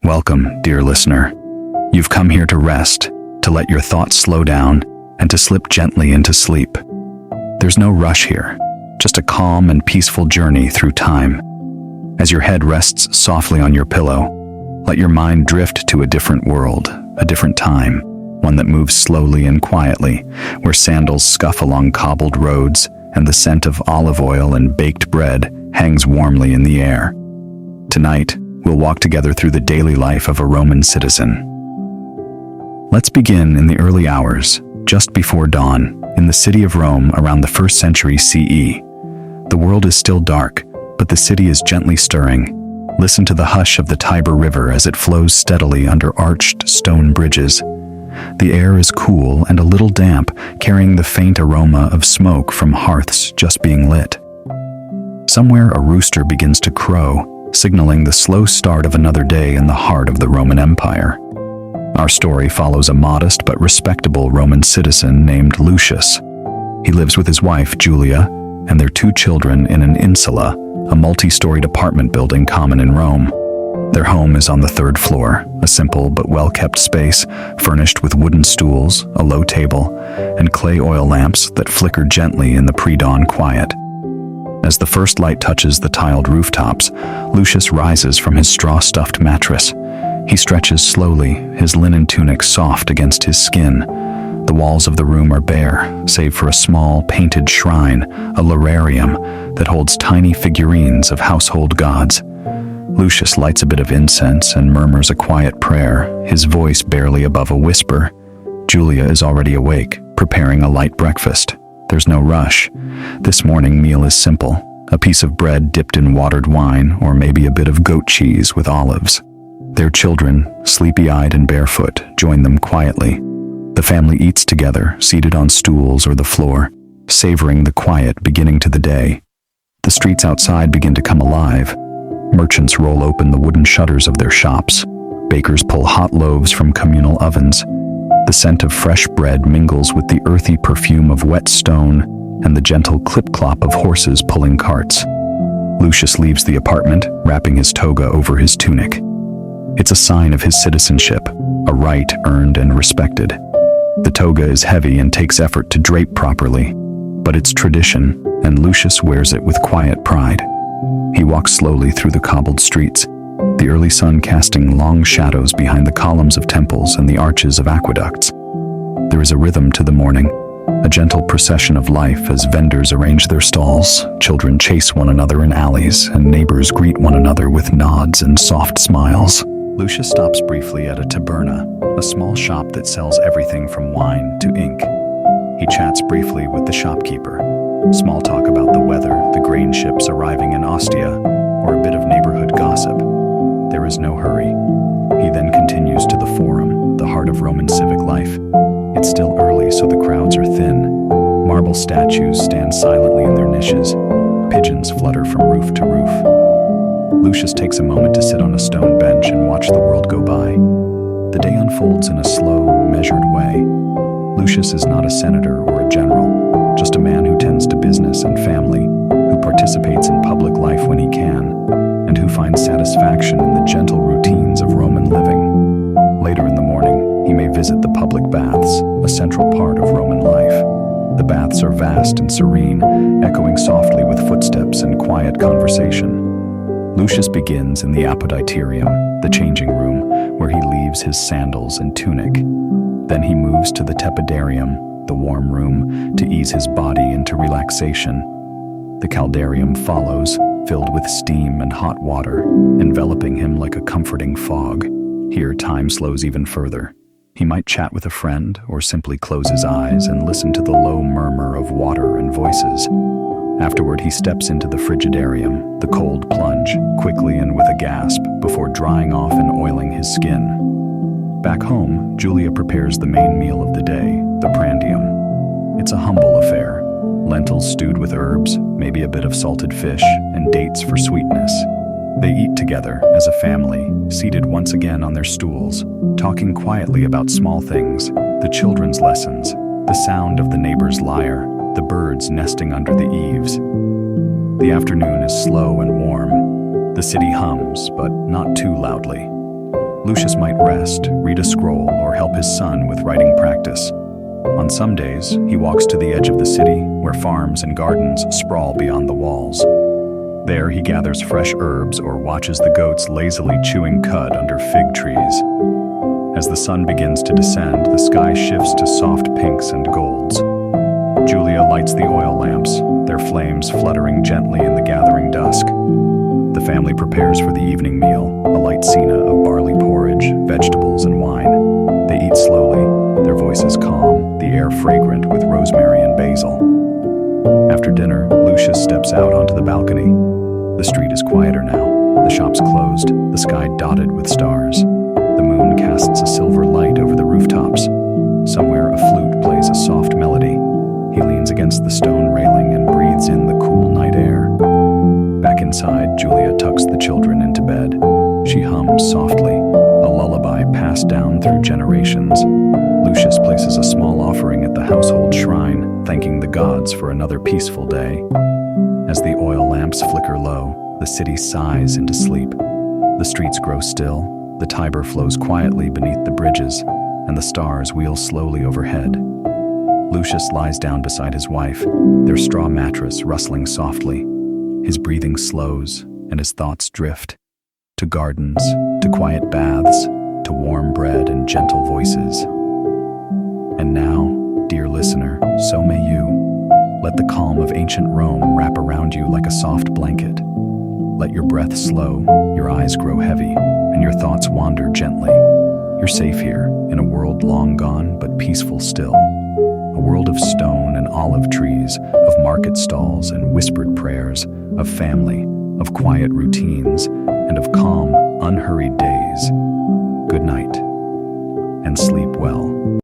Welcome, dear listener. You've come here to rest, to let your thoughts slow down, and to slip gently into sleep. There's no rush here, just a calm and peaceful journey through time. As your head rests softly on your pillow, let your mind drift to a different world, a different time, one that moves slowly and quietly, where sandals scuff along cobbled roads and the scent of olive oil and baked bread hangs warmly in the air. Tonight, we'll walk together through the daily life of a Roman citizen. Let's begin in the early hours, just before dawn, in the city of Rome around the 1st century CE. The world is still dark, but the city is gently stirring. Listen to the hush of the Tiber River as it flows steadily under arched stone bridges. The air is cool and a little damp, carrying the faint aroma of smoke from hearths just being lit. Somewhere a rooster begins to crow, signaling the slow start of another day in the heart of the Roman Empire. Our story follows a modest but respectable Roman citizen named Lucius. He lives with his wife, Julia, and their 2 children in an insula, a multi-storied apartment building common in Rome. Their home is on the 3rd floor, a simple but well-kept space, furnished with wooden stools, a low table, and clay oil lamps that flicker gently in the pre-dawn quiet. As the first light touches the tiled rooftops, Lucius rises from his straw-stuffed mattress. He stretches slowly, his linen tunic soft against his skin. The walls of the room are bare, save for a small, painted shrine, a lararium, that holds tiny figurines of household gods. Lucius lights a bit of incense and murmurs a quiet prayer, his voice barely above a whisper. Julia is already awake, preparing a light breakfast. There's no rush. This morning meal is simple, a piece of bread dipped in watered wine, or maybe a bit of goat cheese with olives. Their children, sleepy-eyed and barefoot, join them quietly. The family eats together, seated on stools or the floor, savoring the quiet beginning to the day. The streets outside begin to come alive. Merchants roll open the wooden shutters of their shops. Bakers pull hot loaves from communal ovens. The scent of fresh bread mingles with the earthy perfume of wet stone and the gentle clip-clop of horses pulling carts. Lucius leaves the apartment, wrapping his toga over his tunic. It's a sign of his citizenship, a right earned and respected. The toga is heavy and takes effort to drape properly, but it's tradition, and Lucius wears it with quiet pride. He walks slowly through the cobbled streets, the early sun casting long shadows behind the columns of temples and the arches of aqueducts. There is a rhythm to the morning, a gentle procession of life as vendors arrange their stalls, children chase one another in alleys, and neighbors greet one another with nods and soft smiles. Lucius stops briefly at a taberna, a small shop that sells everything from wine to ink. He chats briefly with the shopkeeper. Small talk about the weather, the grain ships arriving in Ostia, or a bit of neighborhood gossip. There is no hurry. He then continues to the Forum, the heart of Roman civic life. It's still early, so the crowds are thin. Marble statues stand silently in their niches. Pigeons flutter from roof to roof. Lucius takes a moment to sit on a stone bench and watch the world go by. The day unfolds in a slow, measured way. Lucius is not a senator or a general, just a man who tends to business and family, who participates in public life when he can, and who finds satisfaction in the gentle routines of Roman living. Later in the morning, he may visit the public baths, a central part of Roman life. The baths are vast and serene, echoing softly with footsteps and quiet conversation. Lucius begins in the apoditerium, the changing room, where he leaves his sandals and tunic. Then he moves to the tepidarium, the warm room, to ease his body into relaxation. The caldarium follows, filled with steam and hot water, enveloping him like a comforting fog. Here time slows even further. He might chat with a friend, or simply close his eyes and listen to the low murmur of water and voices. Afterward, he steps into the frigidarium, the cold plunge, quickly and with a gasp, before drying off and oiling his skin. Back home, Julia prepares the main meal of the day, the prandium. It's a humble affair. Lentils stewed with herbs, maybe a bit of salted fish, and dates for sweetness. They eat together, as a family, seated once again on their stools, talking quietly about small things, the children's lessons, the sound of the neighbor's lyre, the birds nesting under the eaves. The afternoon is slow and warm. The city hums, but not too loudly. Lucius might rest, read a scroll, or help his son with writing practice. On some days, he walks to the edge of the city, where farms and gardens sprawl beyond the walls. There he gathers fresh herbs or watches the goats lazily chewing cud under fig trees. As the sun begins to descend, the sky shifts to soft pinks and golds. Julia lights the oil lamps, their flames fluttering gently in the gathering dusk. The family prepares for the evening meal, a light cena of barley porridge, vegetables, and wine. They eat slowly, their voices calm, the air fragrant with rosemary and basil. After dinner, Lucius steps out onto the balcony. The street is quieter now, the shops closed, the sky dotted with stars. The moon casts a silver light over the rooftops. Somewhere a flute plays a soft melody. He leans against the stone railing and breathes in the cool night air. Back inside, Julia tucks the children into bed. She hums softly, a lullaby passed down through generations. Lucius places a small offering at the household shrine, thanking the gods for another peaceful day. As the oil lamps flicker low, the city sighs into sleep. The streets grow still, the Tiber flows quietly beneath the bridges, and the stars wheel slowly overhead. Lucius lies down beside his wife, their straw mattress rustling softly. His breathing slows, and his thoughts drift. To gardens, to quiet baths, to warm bread and gentle voices. And now, dear listener, so may you. Let the calm of ancient Rome wrap around you like a soft blanket. Let your breath slow, your eyes grow heavy, and your thoughts wander gently. You're safe here, in a world long gone but peaceful still. A world of stone and olive trees, of market stalls and whispered prayers, of family, of quiet routines, and of calm, unhurried days. Good night, and sleep well.